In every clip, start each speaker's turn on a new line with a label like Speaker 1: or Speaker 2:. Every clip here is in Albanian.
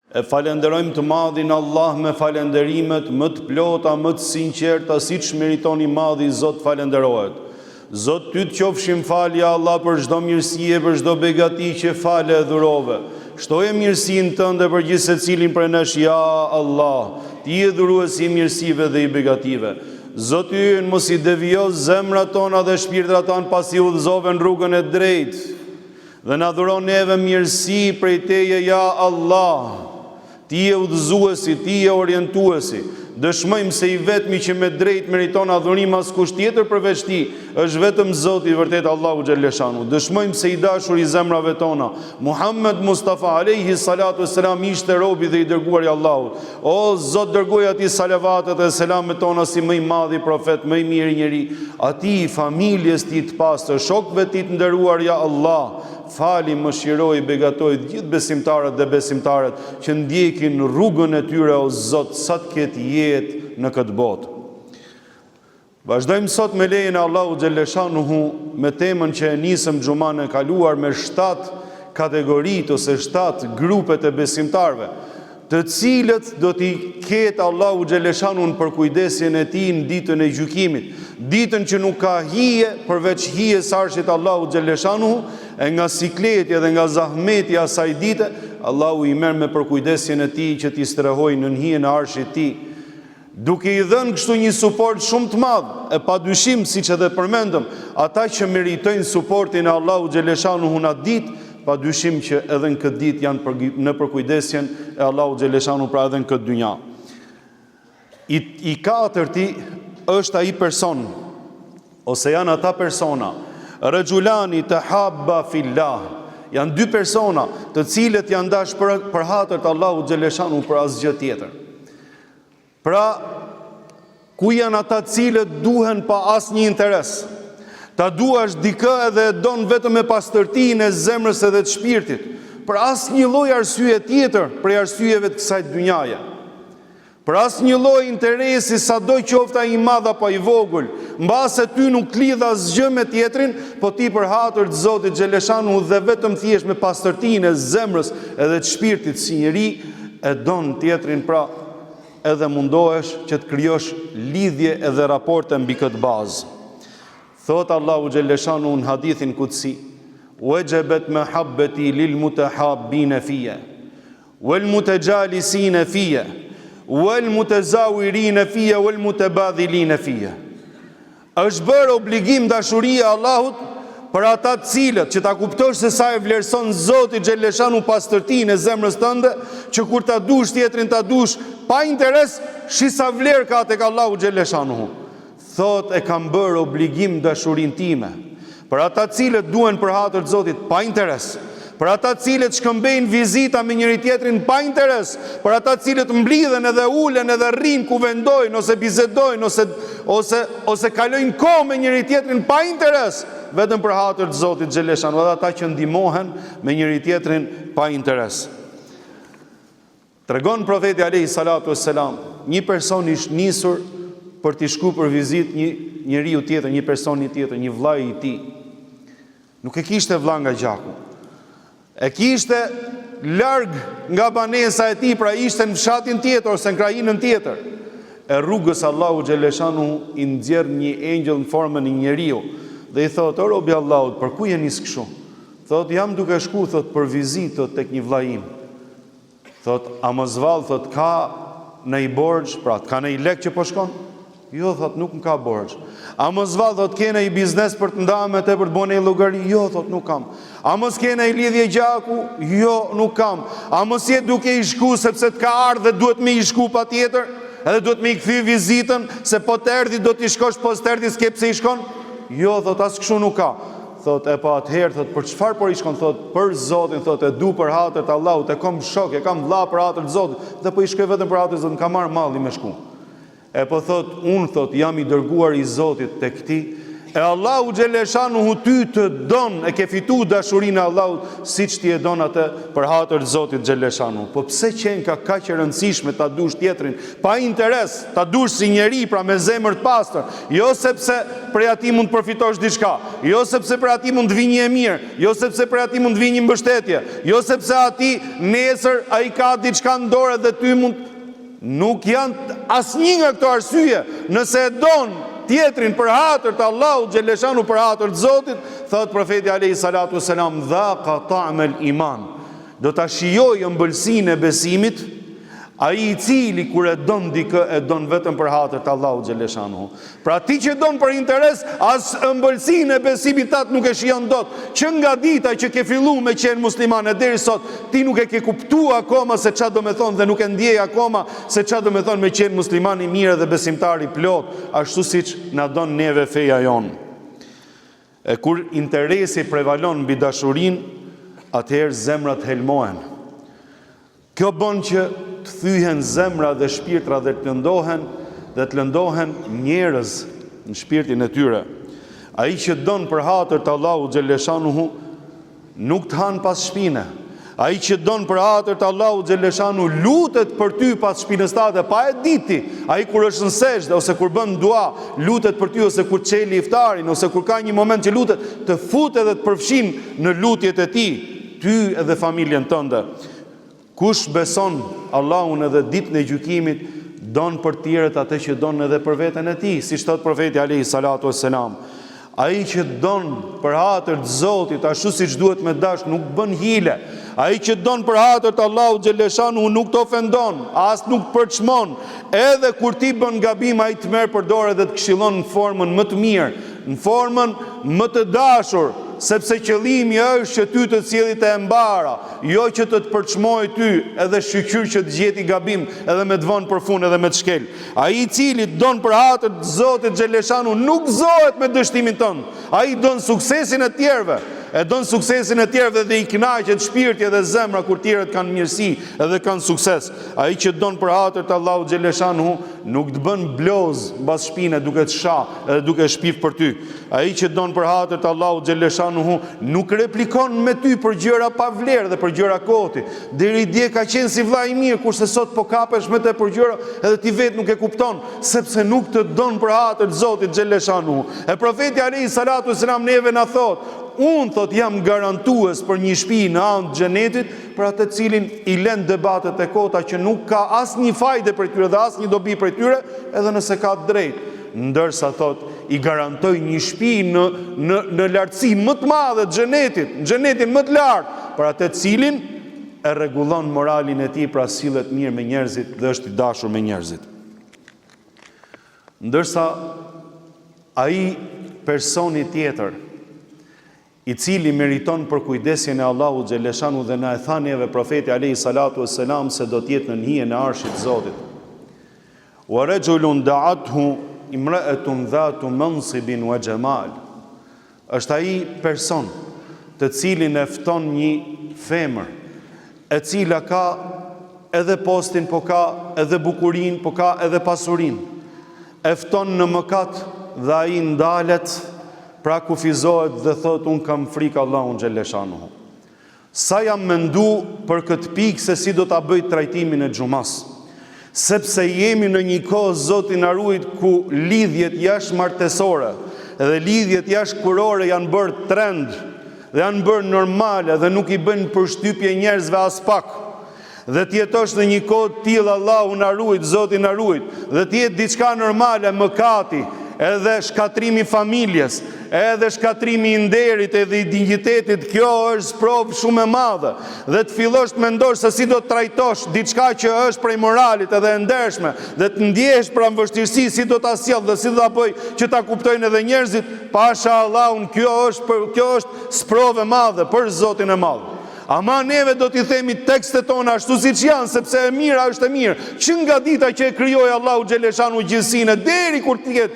Speaker 1: E falenderojmë të madhin Allah me falenderimet më të plota, më të sinqerta, siç meriton i madhi Zot falenderohet. Zot, ty të qofshim falja Allah për çdo mirësi e për çdo begati që fale e dhurove. Shtoje mirësinë tënde për gjithë secilin prej nesh, ja Allah. Ti je dhuruesi i mirësive dhe i begative. Zot, ty mos i devijo zemrat tona dhe shpirtrat tanë pasi udhëzove në rrugën e drejtë. Dhe na dhuron neve mirësi prej teje, ja Allah. Ti je udhëzuesi, ti je orientuesi. Dëshmojmë se i vetmi që me drejt meriton adhurim askush tjetër përveç ti, është vetëm Zoti i vërtet Allahu xhaleshanu. Dëshmojmë se i dashur i zemrave tona, Muhammed Mustafa alayhi salatu wassalam, ishte robi dhe i dërguar i Allahut. O Zot, dërgoj atij salavatet dhe selamet tona si më i madhi profet, më i miri njeri, atij familjes tij të pastër, shokëve tij të nderuar, ja Allah. Fali, mëshiroj, begatoj gjithë besimtarët dhe besimtarët që ndjekin rrugën e tyre, o Zot, sa të ketë jetë në këtë botë. Vazhdojmë sot me lejen e Allahu xhaleshanuhu me temën që e nisëm xhuman e kaluar me 7 kategoritë ose 7 grupet e besimtarëve, të cilët do t'i ketë Allahu xhaleshanuhu për kujdesjen e tij në ditën e gjykimit, ditën që nuk ka hije përveç hijes arshit Allahu xhaleshanuhu, e nga sikletja dhe nga zahmeti asaj dite, Allahu i merr me përkujdesjen e tij që t'i strehojë në hijen e arshit tij, duke i dhënë kështu një suport shumë të madh, e padyshim siç edhe përmendëm, ata që meritojnë suportin e Allahu xhaleshanuhu në atë ditë, padyshim që edhe në këtë ditë janë në përkujdesjen e Allahu xhaleshanuhu, pra edhe në këtë dynja. I katërti është ai person, ose janë ata persona, rajulani tahabba fillah, janë 2 persona të cilët janë dashur për hatër të Allahu xhaleshanuhu, për asgjë tjetër. Pra, ku janë ata cilët duhen pa asnjë interes? Ta duash dikë edhe e don vetëm me pastërtinë e zemrës edhe të shpirtit, për asnjë lloj arsye tjetër prej arsyeve të kësaj dynjaje. Për asnjë lloj interesi, sado qoftë ai i madh apo i vogël, mbase ty nuk lidh asgjë me tjetrin, po ti për hatër të Zotit xhaleshanuhu dhe vetëm thjesht me pastërtinë e zemrës edhe të shpirtit si njeri e don tjetrin, pra edhe mundohesh që të krijosh lidhje edhe raporte mbi këtë bazë. Thot Allahu xhaleshanuhu në hadithin kutsi: "Wajabat mahabbati lil mutahabbin fiyya wal mutajalisin fiyya wal mutazawirin fiyya wal mutabadhilin fiyya." Është bërë obligim dashuria e Allahut për ata të cilët që ta kuptosh se sa e vlerëson Zoti xhaleshanuhu pastërtinë e zemrës tënde, që kur ta dush tjetrin ta dush pa interes, shi sa vlerë ka tek Allahu xhaleshanuhu. Thot, e kam bërë obligim dashurin time për ata cilët duen për hatër të Zotit pa interes, për ata cilët shkëmbejnë vizita me njëri tjetrin pa interes, për ata cilët mblidhen edhe ulen edhe rrin ku vendojnë ose bisedojnë ose kalojnë kohë me njëri tjetrin pa interes, vetëm për hatër të Zotit xhaleshanuhu, edhe ata që ndihmohen me njëri tjetrin pa interes. Tregon profeti alayhi salatu wassalam, një person ishte nisur për t'i shku për vizit një njeriu tjetër, një personi tjetër, një vllai i tij. Nuk e kishte vlla nga gjaku. E kishte larg nga banesa e tij, pra ishte në fshatin tjetër ose në krajinën tjetër. E rrugës Allahu xhaleshanuhu i nxjerr një engjëll në formën e një njeriu dhe i thotë: "O robi Allahut, për ku je nis kështu?" Thotë: "Jam duke shku, thot, për vizitë tek një vllai im." Thotë: "A mos vall, thot, ka në i borxh, pra ka në i lek që po shkon?" Jo, thot, nuk më ka borxh. A mos vall, thot, kena i biznes për të ndarë me te për të bënë një llogari? Jo, thot, nuk kam. A mos kena i lidhje gjaku? Jo, nuk kam. A mos je duke i shku sepse të ka ardhur dhe duhet me i shku patjetër? Edhe duhet me i kthy vizitën, se po të erdhi do t'i shkosh, po të erdhi s'ke pse i shkon? Jo, thot, as kështu nuk ka. Thot, e pa atëherë, thot, për çfarë po i shkon? Thot, për Zotin, thot, e du për hatër të Allahut, e kam shok, e kam vlla për hatër të Zotit, dhe po i shkoj vetëm për hatër të Zotit, kam marr malli me shku. E po thot, unë, thot, jam i dërguar i Zotit tek ti, E Allahu xhaleshanuhu ty të don, e ke fitu dashurinë e Allahut siç ti e don atë për hatër të Zotit xhaleshanuhu. Po pse qenë ka kaq e rëndësishme ta dush tjetrin pa interes, ta dush si njeri, pra me zemër të pastër, jo sepse prej atij mund të përfitosh diçka, jo sepse prej atij mund të vijë një mirë, jo sepse prej atij mund të vijë një mbështetje, jo sepse atij nesër ai ka diçka në dorë dhe ty mund. Nuk janë asnjë nga këto arsye. Nëse e don tjetrin për hatër të Allahut xhaleshanu, për hatër të Zotit, thot profeti alayhi salatu wasalam, dhaqa ta'mal iman, do ta shijojë ëmbëlsinë e besimit ai I cili kur e don dikë e don vetëm për hatër të Allahut xhaleshanu. Pra ti që don për interes, as ëmbëlsinë e besimit tat nuk e shijon dot. Që nga dita që ke filluar me qenë musliman e deri sot, ti nuk e ke kuptuar akoma se çfarë do të thonë dhe nuk e ndjej akoma se çfarë do të thonë me qenë musliman I mirë dhe besimtar I plot, ashtu siç na don neve feja jon. E kur interesi prevalon mbi dashurinë, atëherë zemrat helmohen. Kjo bën që të thyhen zemra dhe shpirtra dhe të lëndohen njerëz në shpirtin e tyre. Ai që don për hatër të Allahut xhaleshanuhu nuk të han pas shpine. Ai që don për hatër të Allahut xhaleshanu lutet për ty pas shpinës tate, pa e diti. Ai kur është në sejdë ose kur bën dua, lutet për ty, ose kur çeli iftarin, ose kur ka një moment që lutet, të futet dhe të përfshin në lutjet e tij, ty edhe familjen tënde. Kush beson Allahun edhe ditën e gjykimit, don për të tjerët atë që don edhe për veten e tij, siç thot profeti alayhi salatu wassalam. Ai që don për hatër të Zotit, ashtu siç duhet me dash, nuk bën hile. Ai që don për hatër të Allahut xhaleshanu nuk të ofendon, as nuk përçmon. Edhe kur ti bën gabim, ai të merr për dorë dhe të këshillon në formën më të mirë, në formën më të dashur, sepse qëllimi është që ty të cillit e mbara, jo që të përçmoj ty edhe shqyr që të gjeti gabim edhe me të vënë për fund edhe me të shkel. Ai I cili don për hatër të Zotit xhaleshanu nuk gëzohet me dështimin tënd. Ai don suksesin e tjerëve. E don suksesin e tjerëve dhe I kënaqet shpirti dhe zemra kur tjerët kanë mirësi edhe kanë sukses. Ai që don për hatër të Allahut xhaleshanu nuk të bën bloz mbas shpine duke të shah edhe duke shpif për ty. Ai që don për hatër të Allahut xhaleshanu nuk replikon me ty për gjëra pa vlerë dhe për gjëra koti. Deri dje ka qenë si vllai I mirë, kurse sot po kapesh me të për gjëra edhe ti vetë nuk e kupton, sepse nuk të don për hatër të Zotit xhaleshanu. E profeti alayhi salatu wasalam neve na thot, unë thot jam garantues për një shtëpi në anë të xhenetit, për atë cilin I lën debatet e kota që nuk ka asnjë fajde për tyre dhe asnjë dobi për tyre, edhe nëse ka drejt. Ndërsa thot I garantoj një shtëpi në lartësi më të madhe të xhenetit, në xhenetin më të lartë, për atë cilin e rregullon moralin e tij, pra sillet mirë me njerëzit dhe është I dashur me njerëzit. Ndërsa ai personi tjetër I cili meriton për kujdesjen e Allahut xhaleshanu dhe na e tha neve profeti alayhi salatu wassalam se do të jetë në hijen e arshit të Zotit. Wa rajulun da'athu imra'atun dhatu mansibin wa jamal. Është ai person të cilin e fton një femër e cila ka edhe postin, po ka edhe bukurinë, po ka edhe pasurinë. E fton në mëkat dhe ai ndalet, pra kufizohet dhe thot unë kam frikë Allahun xhaleshanu. Sa jam mendu për këtë pikë se si do ta bëj trajtimin e xumas. Sepse jemi në një kohë Zoti na ruaj ku lidhjet jashtëmartesore dhe lidhjet jashtëkurore janë bërë trend dhe janë bërë normale dhe nuk I bëjnë përshtypje njerëzve as pak. Dhe ti jetosh në një kohë të tillë, Allahu na ruaj, Zoti na ruaj, dhe ti jetë diçka normale, mëkati, edhe shkatrimi familjes, edhe shkatrimi I nderit edhe I dignitetit, kjo është provë shumë e madhe. Dhe të fillosh të mendosh se si do të trajtosh diçka që është prej moralit edhe e ndershme, dhe të ndjesh pra vështirësi si do ta sjell dhe si do ta bëj që ta kuptojnë edhe njerëzit, pasha Allahun, kjo është sprovë e madhe për Zotin e madh. Ama neve do t'i themi tekstet tona ashtu siç janë, sepse e mira është e mirë. Që nga dita që e krijoi Allahu xhaleshanu gjithësinë, deri kur të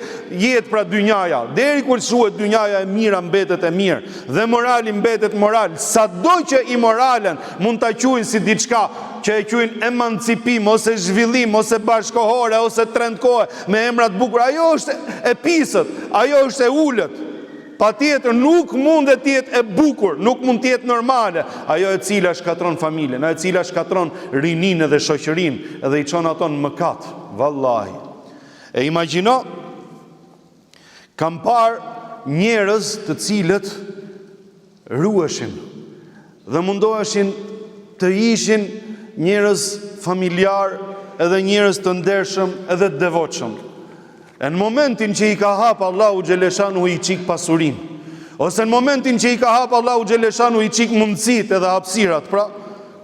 Speaker 1: jetë pra dynjaja, deri kur të shuhet dynjaja e mira mbetet e mirë dhe morali mbetet moral. Sado që I moralen mund ta quajnë si diçka që e quajnë emancipim ose zhvillim ose bashkohore ose trendkohe me emra të bukur, ajo është e pisët, ajo është e ulët. Patjetër nuk mund të jetë e bukur, nuk mund të jetë normale ajo e cila shkatron familjen, ajo e cila shkatron rininë dhe shoqërinë edhe i çon ato në mëkat, vallahi. E imagjino, kam parë njerëz të cilët ruheshin dhe mundoheshin të ishin njerëz familjar edhe njerëz të ndershëm edhe të devotshëm. E në momentin që i ka hapë Allahu Gjeleshanu i qik pasurin, ose në momentin që i ka hapë Allahu Gjeleshanu i qik mundësit edhe hapsirat, pra,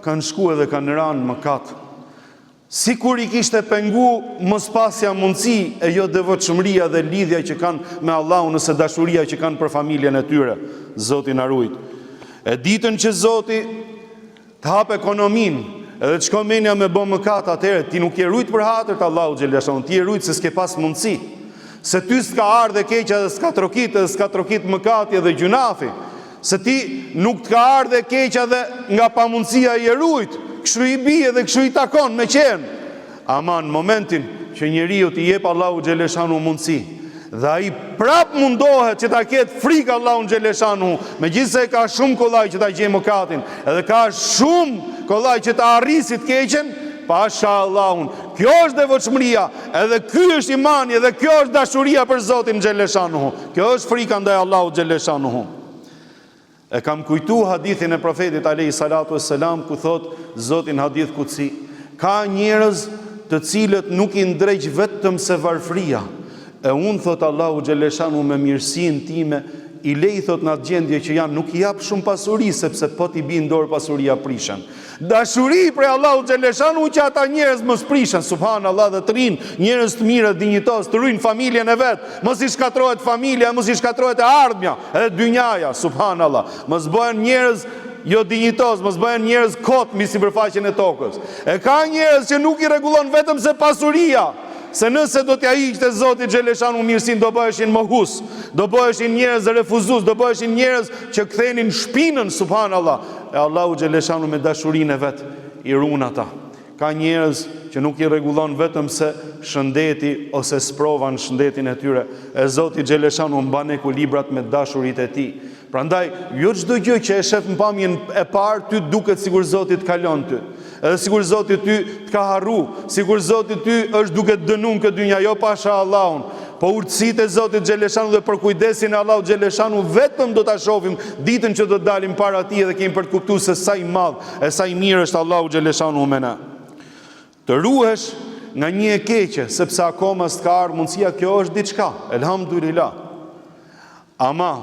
Speaker 1: kanë shku edhe kanë ranë mëkat. Si kur i kishte pengu mos pasja mundësi e jo devotshmëria dhe lidhja që kanë me Allahu nëse dashuria që kanë për familjen e tyre, Zoti na ruaj. E ditën që Zoti të hap ekonomin, edhe të shko menja me bë mëkat, atëherë ti nuk je rujt për hatër të Allahu Gjeleshanu, ti je rujt se s'ke pas mundësi. Se ty s'ka ardhe keqja dhe s'ka trokit, edhe s'ka trokit mëkati edhe gjunafi. Se ti nuk t'ka ardhe keqja dhe nga pamundësia je rujt, kështu i bie dhe kështu i takon me qenë. Ama në momentin që njeriu t'i jep Allahu Gjeleshanu mundësi, dhe ai prap mundohet që ta ketë frikë Allahun Gjeleshanu, megjithëse ka shumë kollaj që ta gjej mëkatin, edhe ka shumë kollaj që ta arrisit keqen, pasha Allahun. Kjo është devotshmëria, edhe ky është imani, edhe kjo është dashuria për Zotin Gjeleshanu. Kjo është frika ndaj Allahut Gjeleshanu. E kam kujtu hadithin e profetit alayhi salatu wassalam ku thot Zoti në hadith kutsi, ka njerëz të cilët nuk i ndreq vetëm se varfria, e unë, thot Allahu Gjeleshanu, me mirësinë time, i lej, thot, në atë gjendje që janë, nuk i jap shumë pasuri, sepse po t'i bin dorë pasuria prishen. Dashuri për Allahu Gjeleshanu që ata njerëz mos prishen, subhanallah, dhe të rinë njerëz të mirë, dinjitos, të rujnë familjen e vetë, mos i shkatrohet familja, mos i shkatrohet e ardhmja, edhe dynjaja, subhanallah, mos bëhen njerëz jo dinjitos, mos bëhen njerëz kot mbi sipërfaqen e tokës. E ka njerëz që nuk i rregullon vetëm se pasuria, se nëse do t'ja hiqte Zoti Gjeleshanu mirësin, do bëheshin mohus, do bëheshin njerëz refuzus, do bëheshin njerëz që kthenin shpinën, subhanallah. E Allahu Gjeleshanu me dashurinë e vet i ruan ata. Ka njerëz që nuk i rregullon vetëm se shëndeti ose sprovan shëndetin e tyre. E Zoti Gjeleshanu mban ekuilibrat me dashuritë e tij. Prandaj, jo çdo gjë që e shef në pamjen e parë, ty duket sikur Zoti të kalon ty. Edhe sikur Zoti ty të ka harru, sikur Zoti ty është duke të dënuar këtë dynja, jo pasha Allahun. Po urtësitë e Zotit Gjeleshanu dhe për kujdesin e Allahut Gjeleshanu vetëm do ta shohim ditën që do të dalim para tij dhe kemi për të kuptuar se sa i madh e sa i mirë është Allahu Gjeleshanu me na. Të ruhesh nga një e keqe, sepse akoma s'ka ardhur mundësia, kjo është diçka, elhamdulillah. Ama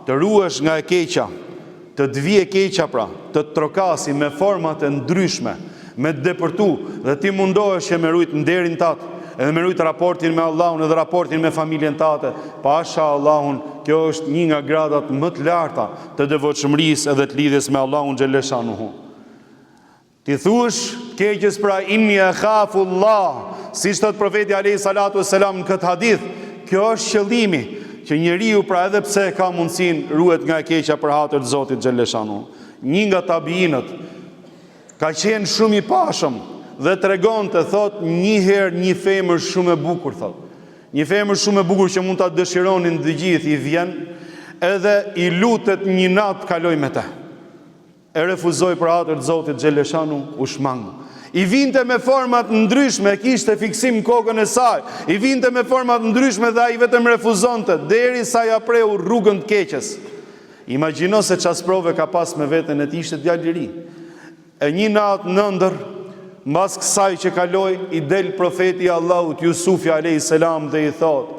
Speaker 1: të ruhesh nga e keqja, të të vije keqja pra, të të trokasi me format e ndryshme, me të depërtu, dhe ti mundohesh që me rujt nderin tatë, edhe me rujt raportin me Allahun edhe raportin me familjen tate, pasha Allahun, kjo është një nga gradat më të larta të devotshmërisë edhe të lidhjes me Allahun Gjeleshanu. Ti thush keqës pra inni e khafu Allah, si thot profeti alayhi salatu wassalam në këtë hadith, kjo është qëllimi, që njeriu pra edhe pse ka mundësinë ruhet nga e keqja për hatër të Zotit Gjeleshanu. Një nga tabiinët ka qenë shumë i pashëm dhe tregonte, thot, një herë një femër shumë e bukur, thot. Një femër shumë e bukur që mund ta dëshironin të gjithë, i vjen edhe i lutet një natë kaloj me te. E refuzoi për hatër të Zotit Gjeleshanu, u shmang. I vinte me format ndryshme, kishte fiksim kokën e saj, i vinte me format ndryshme dhe ai vetëm refuzonte, derisa ja preu rrugën të keqes. Imagjino se çfarë sprove ka pas me veten e tij, ishte djalë i ri. E një natë në ëndër, mbas kësaj që kaloi, i del profeti i Allahut Jusufi alayhis salam dhe i thot: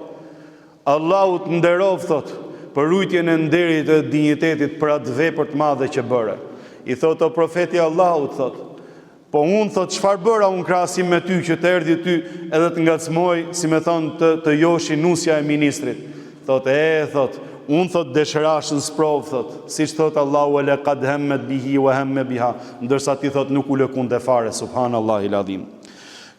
Speaker 1: Allahu të nderov, thot, për rujtjen e nderit dhe dinjitetit për atë vepër të madhe që bëre. I thot: o profeti i Allahut, thot, po unë, thot, çfarë bëra unë krahasim me ty që të erdhi ty edhe të ngacmoj, si me thonë, të joshi nusja e ministrit. Thot, thot, unë, thot, dëshirashën sprov, thot, siç thot Allahu ele qad hammet bihi wa hamme biha, ndërsa ti, thot, nuk u lëkunde fare, subhanallahil adhim.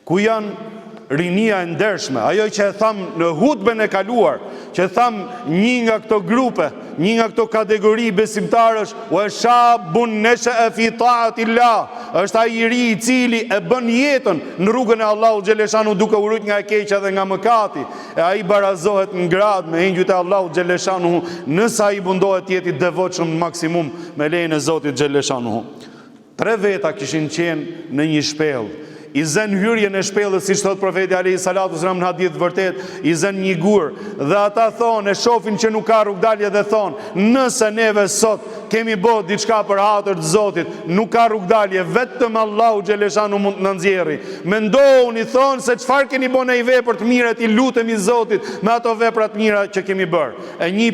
Speaker 1: Ku janë rinia e ndershme, ajo që e tham në hutben e kaluar, që tham një nga këto grupe Një nga këto kategori besimtarësh, wa shabun nasha'a fi ta'atillah, është ai i ri i cili e bën jetën në rrugën e Allahut xhaleshanu duke u ruajtur nga e keqja dhe nga mëkati, e ai barazohet në grad me engjëjt e Allahut xhaleshanu, nëse ai mundohet të jetë i devotshëm në maksimum me lejen e Zotit xhaleshanu. 3 veta kishin qenë në një shpellë. I zën hyrjen e shpellës, siç thot profeti alayhi salatu sallam në hadith vërtet, i zën një gur dhe ata thonë, e shohin që nuk ka rrugdalje dhe thonë, nëse neve sot kemi bërë diçka për hatër të Zotit, nuk ka rrugdalje, vetëm Allahu xhaleshanu mund të na nxjerrë. Mendoni, thonë, se çfarë keni bën ai vepër të mira, ti lutemi Zotit me ato vepra të mira që kemi bërë. E një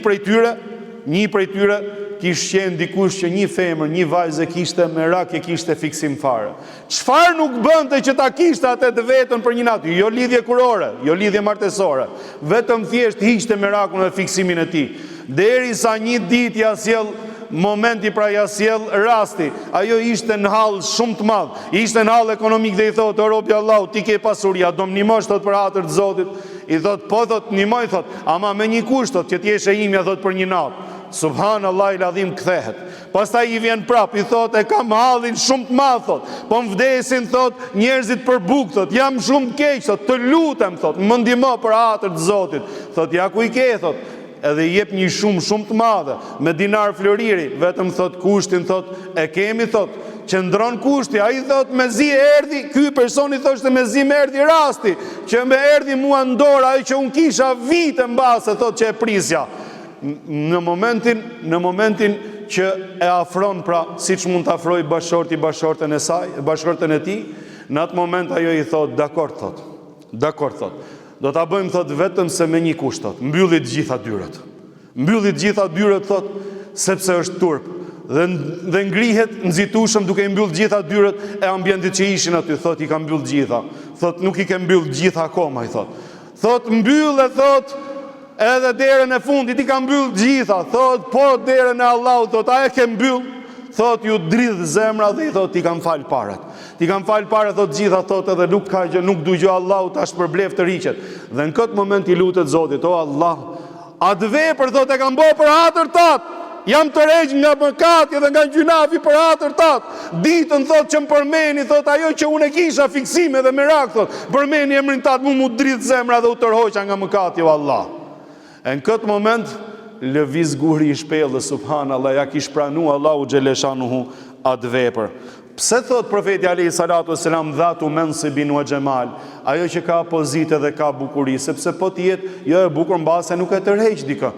Speaker 1: prej tyre kishte qenë dikush që një femër, një vajzë kishte merak, e kishte fiksim fare. Çfarë nuk bënte që ta kishte atë të vetën për një natë? Jo lidhje kurore, jo lidhje martesore, vetëm thjesht hiqte merakun dhe fiksimin e tij. Derisa një ditë ja sjell momenti, pra ja sjell rasti. Ajo ishte në hall shumë të madh, ishte në hall ekonomik dhe i thotë, o robi Allahu, ti ke pasuria, do më ndihmosh thot për hatër të Zotit? I thot, po thot, ndihmoj thot, ama me një kusht thot, që ti jesh e imja thot për një natë. Subhanallahu ladhim, kthehet. Pastaj i vjen prap, i thot, e kam hallin shumë të madh thot, po më vdesin thot njerëzit për bukë thot, jam shumë keq thot, të lutem thot, më ndihmo për hatër të Zotit. Thot, ja ku i ke thot, edhe i jep një shumë të madhe me dinar floriri, vetëm thot kushtin thot e kemi thot, qëndron kushti. Ai thot mezi erdhi, ky personi thoshte mezi më erdhi rasti, që më erdhi mua në dorë ajo që un kisha vite mbase thot që e prisja. Në momentin që e afron, pra siç mund të afroj bashorti bashortën e saj, bashortën e tij, në atë moment ajo i thot, dakor thot, do ta bëjmë thot vetëm se me një kusht thot, mbylli të gjitha dyrat thot, sepse është turp dhe ngrihet nxitueshëm duke i mbyll të gjitha dyrat e ambientit që ishin aty, thot i ka mbyll të gjitha, thot nuk i ke mbyll të gjitha akoma, i thot mbyll e thot edhe derën e fundit i ka mbyll të gjitha, thot po derën e Allahut, thot a e ke mbyll, thot ju dridh zemra dhe i thot ti kam fal parat. Ti kam fal parat thot gjitha, thot edhe nuk ka gjë, nuk dëgjoj Allahut tash për blef të riqet. Dhe në këtë moment i lutet Zotit, o Allah, atë vepër thot e kam bërë për hatër tat. Jam të req nga mëkati dhe nga gjunafi për hatër tat. Ditën thot që më përmeni thot ajo që unë e kisha fiksime dhe merak thot, përmeni emrin tat mu dridh zemra dhe u tërhoqa nga mëkati, o Allah. E në këtë moment, lëviz guri i shpellës, subhanallah, ja kish pranu Allahu xhaleshanuhu atë vepër. Pse thot profeti alayhi salatu selam dhatu mansibin wa jamal, ajo që ka pozite dhe ka bukuri, sepse po të jetë jo e bukur mbase nuk e tërheq dikë.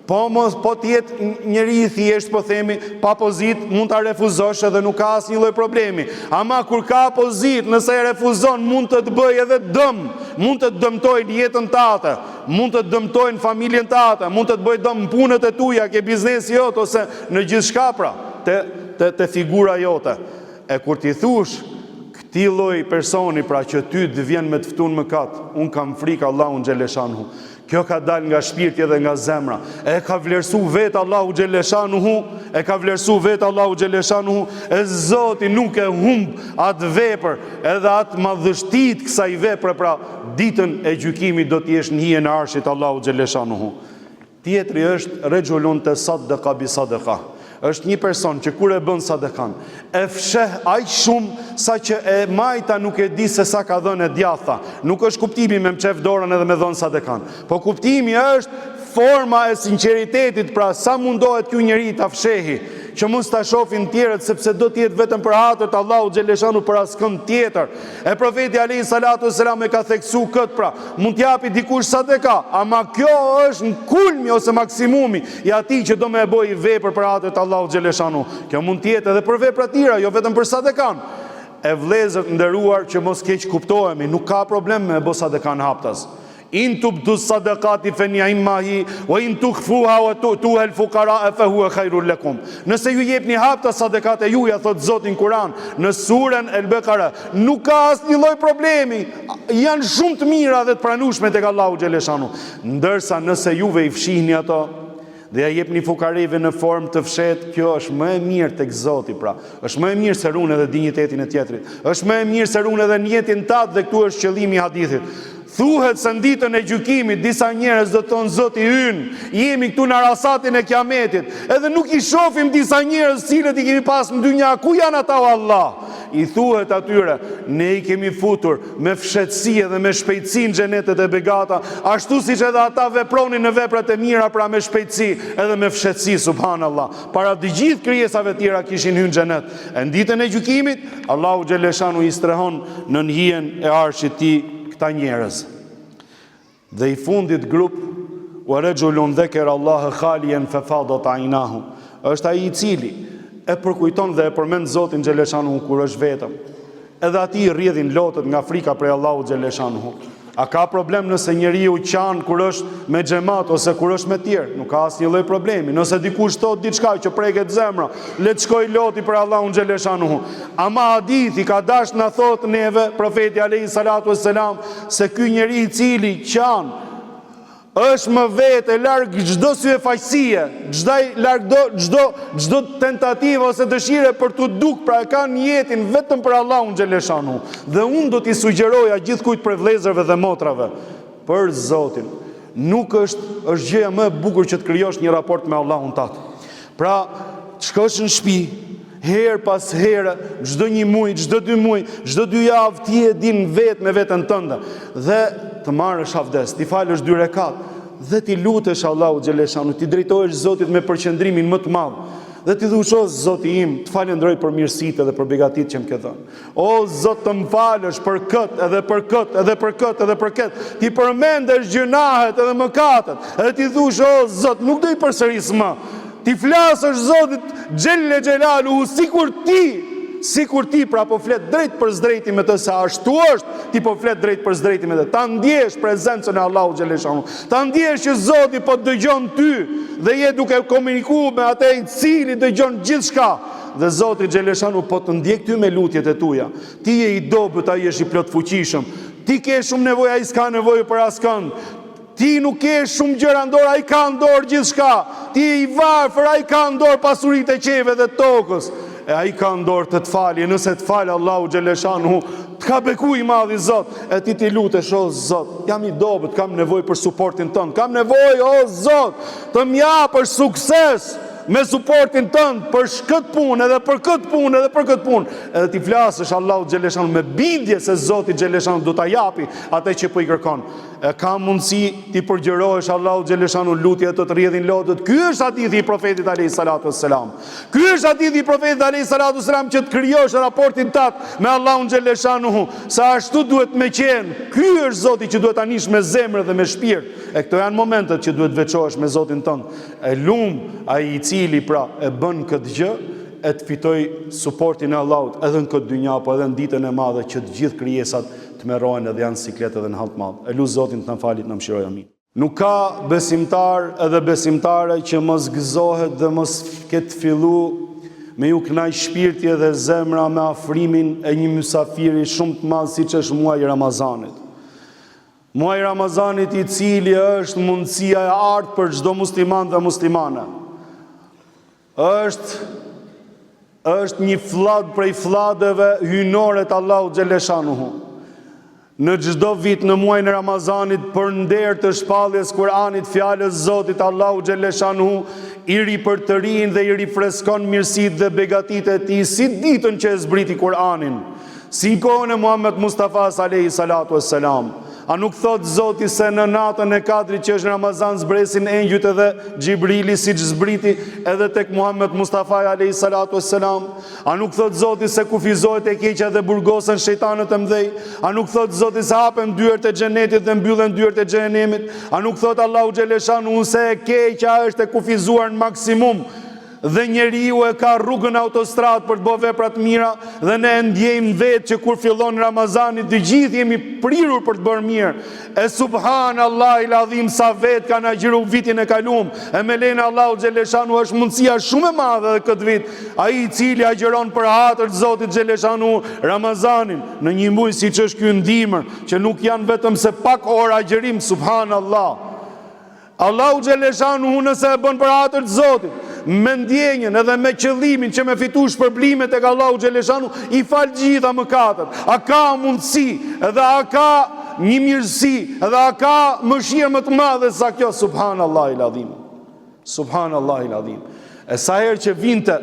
Speaker 1: Po të jetë njëri i thjesht, po themi, pa pozit, mund ta refuzosh edhe nuk ka asnjë lloj problemi. Ama kur ka pozit, nëse e refuzon, mund të bëjë edhe dëm, mund të dëmtojnë jetën tate, mund të dëmtojnë familjen tate, mund të bëjë dëm në punët e tuaja, ke biznesi jot ose në gjithçka pra, te figura jote. E kur ti thush këtij lloj personi pra që ty të vjen me të ftun mëkat, un kam frikë Allahun xhaleshanhu. Kjo ka dal nga shpirti dhe nga zemra. E ka vlerësu vetë Allahu xhaleshanuhu, e Zoti nuk e humb atë vepër, edhe atë madhështit kësaj vepre, pra ditën e gjykimit do të jesh në hijen e arshit Allahu xhaleshanuhu. Tjetri është rejulun te saddaqa bi sadaqa. Është një person që kur e bën sadekan, e fsheh aq shumë sa që e majta nuk e di se sa ka dhënë e djatha. Nuk është kuptimi me mçef dorën edhe me dhënë sadekan, po kuptimi është forma e sinqeritetit, pra sa mundohet ky njeri ta fshehi, që mos ta shohin tjerët, sepse do të jetë vetëm për hatër të Allahut xhaleshanu, për askënd tjetër. E profeti alayhi salatu selam e ka theksu këtë, pra mund t'japi dikush sadaka, ama kjo është në kulmi ose maksimumi i atij që do më e bëj vepër për hatër të Allahut xhaleshanu. Kjo mund të jetë edhe për vepra tjera, jo vetëm për sadekan. E vëllezër nderuar, që mos keq kuptohemi, nuk ka problem me bë sadekan haptas. In tubdu sadaqati fa ni'mahi wa in tukhfuha wa tu'tuha al-fuqara fa huwa khairul lakum. Nëse ju jepni hapta sadekat e juaja, thot Zoti në Kur'an, në surën El-Bekara, nuk ka asnjë lloj problemi. Janë shumë të mira dhe të pranueshme tek Allahu xhaleshanu. Ndërsa nëse juve i fshihni ato dhe ja jepni fukareve në formë të fshet, kjo është më e mirë tek Zoti, pra. Është më e mirë se runë edhe dinjitetin e tjetrit. Është më e mirë se runë edhe në jetën tatë, dhe këtu është qëllimi i hadithit. Thuhet se në ditën e gjykimit disa njerëz do të thonë Zoti ynë, jemi këtu në rasatin e kiametit, edhe nuk i shohim disa njerëz cilët i kemi pas në dynja, ku janë ata o Allah? I thuhet atyre, ne i kemi futur me fshetësi dhe me shpejtësi në xhenetet e begata, ashtu siç edhe ata vepronin në veprat e mira, pra me shpejtësi edhe me fshetësi, subhanallah. Para të gjithë krijesave tjera kishin hyrë në xhenet. E në ditën e gjykimit, Allahu xhaleshanu i strehon në hijen e arshit të tij këta njerëz. Dhe i fundit grup, wa rajulun dhakara Allah khaliyan fa fadat aynahu, është ai i cili e përkujton dhe e përmend Zotin xhaleshanu kur është vetëm. Edhe ati i rrjedhin lotët nga frika prej Allahu xhaleshanu. A ka problem nëse njeriu qan kur është me xhamat ose kur është me tjerë? Nuk ka asnjë lloj problemi. Nëse dikush thot diçka që preket zemra, le të shkoj loti për Allahun xhaleshanu. Ama hadithi ka dash na thot neve profeti alayhi salatu wassalam se ky njeri i cili qan është më vetë larg çdo syfaqësie, çdo tentativë ose dëshire për të duk, pra e kanë jetën vetëm për Allahun xhaleshanu. Dhe unë do t'i sugjeroja gjithkujt për vëllezërve dhe motrave, për Zotin, nuk është gjëja më e bukur që të krijosh një raport me Allahun tat. Pra, shkosh në shtëpi, herë pas here, çdo një muaj, çdo 2 muaj, çdo 2 javë ti e din vetë me veten tënde dhe të marrësh avdes, ti falësh 2 rekat dhe ti lutesh Allahu xhaleshanu, ti drejtohesh Zotit me përqendrimin më të madh. Dhe ti thush, o Zoti im, të falenderoj për mirësitë dhe për begatitë që më ke dhënë. O Zot, të më falësh për këtë, edhe për këtë, edhe për këtë, edhe për këtë. Ti përmendesh gjunahet edhe mëkatet. Edhe ti thush, o Zot, nuk do i përsëris më. Ti flasësh Zotit xhelle xhelaluhu sikur ti pra po flet drejt për zdrejti me të se ashtu është, ti po flet drejt për zdrejti me të. Ta ndjesh prezencën e Allahu xhaleshanu. Ta ndjesh që Zoti po dëgjon ty dhe je duke komunikuar me atë i cili dëgjon gjithçka. Dhe Zoti xhaleshanu po të ndjek ty me lutjet e tuaja. Ti je i dobët, ai është i plot fuqishëm. Ti ke shumë nevojë, ai s'ka nevojë për askënd. Ti nuk ke shumë gjëra në dorë, ai ka në dorë gjithçka. Ti je i varfër, ai ka në dorë pasuritë e qeve dhe tokës. E ai ka në dorë të falje, nëse të falë Allahu xhaleshanu, të ka beku i madhi Zot, e ti lutesh, o Zot, jam i dobët, kam nevojë për suportin tënd, kam nevojë, o Zot, të më japësh sukses me suportin tënd për këtë punë, edhe për këtë punë, edhe për këtë punë. Edhe ti flasësh Allahu xhaleshanu me bindje se Zoti xhaleshanu do ta japi atë që po i kërkon. E ka mundësi ti përgjërohesh Allahu xhaleshanu lutjet të rrjedhin lotët. Ky është hadithi i profetit alayhi salatu wassalam. Ky është hadithi i profetit alayhi salatu wassalam që të krijosh raportin tat me Allahun xhaleshanu, sa ashtu duhet me qenë. Ky është Zoti që duhet ta nish me zemër dhe me shpirt. E këto janë momentet që duhet veçohesh me Zotin tënd. E ai i cili pra e bën këtë gjë, e të fitoj suportin e Allahut edhe në këtë dynja, po edhe në ditën e madhe që të gjithë krijesat të merrohen edhe janë siklet edhe në hall të madh. E lut Zotin të na falit, na mëshiroj, amin. Nuk ka besimtar edhe besimtare që mos gëzohet dhe mos ketë fillu me ju kënaq shpirti edhe zemra me afrimin e një mysafiri shumë të madh siç është muaji i Ramazanit. Muaji i Ramazanit i cili është mundësia e artë për çdo musliman dhe muslimane. Është një flad prej fladeve hynore të Allahu xhaleshanuhu. Në çdo vit në muajin e Ramazanit për nder të shpalljes Kur'anit fjalës Zotit Allahu xhaleshanuhu i ripërtërin dhe i rifreskon mirësitë dhe begatitë e tij si ditën që e zbriti Kur'anin, si kohën e Muhammed Mustafa alayhi salatu wassalam. A nuk thot Zoti se në natën e Kadrit që është Ramazan zbresin engjëjt edhe Xhibrili siç zbriti edhe tek Muhammed Mustafa alayhi salatu wassalam? A nuk thot Zoti se kufizohet e keqja dhe burgosen shejtanët e mëdhej? A nuk thot Zoti se hapen dyert e xhenetit dhe mbyllen dyert e xhenemit? A nuk thot Allahu xhaleshanu se e keqja është e kufizuar në maksimum dhe njeriu e ka rrugën autostradë për të bërë vepra të mira dhe ne ndjejmë vetë që kur fillon Ramazani të gjithë jemi prirur për të bërë mirë. E subhanallahu el-azim sa vetë kanë agjëruar vitin e kaluar. E me lenin Allahu xhaleshanu është mundësia shumë e madhe edhe këtë vit. Ai i cili agjeron për hatër të Zotit xhaleshanu Ramazanin në një muaj siç është ky ndimër, që nuk janë vetëm se pak orë agjerim, subhanallahu. Allahu xhaleshanu nëse e bën për hatër të Zotit, me ndjenjën edhe me qëllimin që me fitu shpërblimet e Allahu xhaleshanu, i fal gjitha mëkatet. A ka mundësi edhe a ka një mirësi dhe a ka mëshirë më të madhe sa kjo? Subhanallahu l-azim. Subhanallahu l-azim. E sa herë që vinte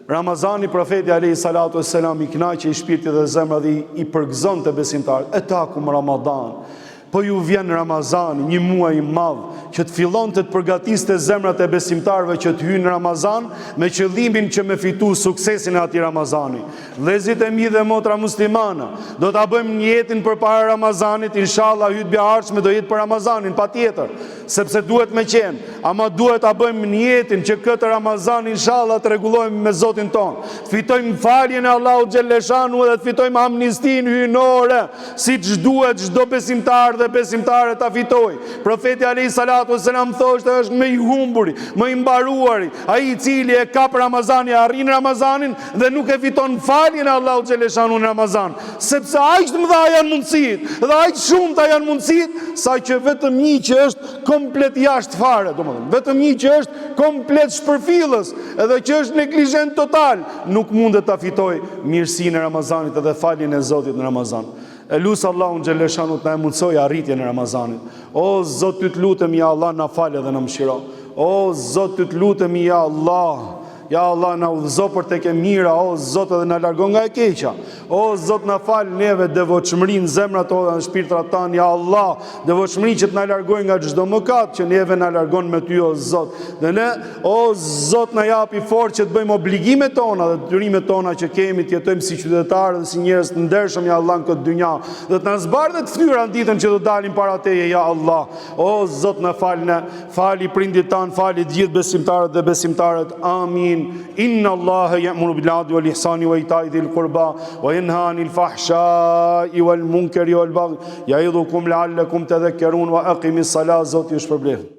Speaker 1: Ramazani, profeti alayhi salatu wassalam i kënaqej i shpirti dhe zemra dhe i përgëzonte besimtarët. Etakum Ramadan. Po ju vjen Ramazani, një muaj i madh, që të fillon të përgatiste zemrat e besimtarëve që të hyjnë në Ramazan, me qëllimin që me fitu suksesin e atij Ramazani. Vëllezërit e mi dhe motra muslimana, do ta bëjmë një jetin përpara Ramazanit, inshallah hutbja e ardhshme do jetë për Ramazanin, patjetër, sepse duhet me qenë, ama duhet ta bëjmë një jetin që këtë Ramazan inshallah të rregullojmë me Zotin ton. Të fitojmë faljen e Allahut xhelleshanu dhe të fitojmë amnistinë hyjnore, siç duhet çdo besimtar dhe besimtare ta fitoj. Profeti alayhi salatu wassalam thoshte është më i humburi, më i mbaruari, ai i cili e ka Ramazanin, arrin Ramazanin dhe nuk e fiton faljen e Allahut xhelleshanu në Ramazan, sepse aq të mëdha janë mundësitë dhe aq shumëta janë mundësitë sa që vetëm një që është komplet jashtë fare, domethënë, vetëm një që është komplet shpërfillës edhe që është neglizhent total, nuk mundet ta fitoj mirësinë e Ramazanit edhe faljen e Zotit në Ramazan. E lusë Allahun xhelleshanu të na mundsoj arritjen e Ramazanit. O Zot, ty të lutem ja Allah, na fal dhe na mëshiro. O Zot, ty të lutem ja Allah, na udhëzo për tek e mira, o Zot, edhe na largon nga e keqja. O Zot, na fal neve devotshmërinë, zemrat tona dhe shpirtrat tanë, ja Allah, devotshmërinë që të na largojë nga çdo mëkat, që neve na largon me ty, o Zot. Dhe ne, o Zot, na japi forcë që të bëjmë obligimet tona dhe detyrimet tona që kemi, të jetojmë si qytetarë dhe si njerëz të ndershëm, ja Allah, në këtë dynja, dhe të na zbardhet fytyra në ditën që do dalim para teje, ja Allah. O Zot, na falne, fali prindit tan, fali të gjithë besimtarët dhe besimtarët. Amin. Inna Allaha ya'muru bil 'adli wal ihsani wa ita'i dhil qurba wa yanha 'anil fahsha'i wal munkari wal baghi ya'idhukum la'allakum tadhakkarun wa aqimis salat. Zoti ju shpërblet.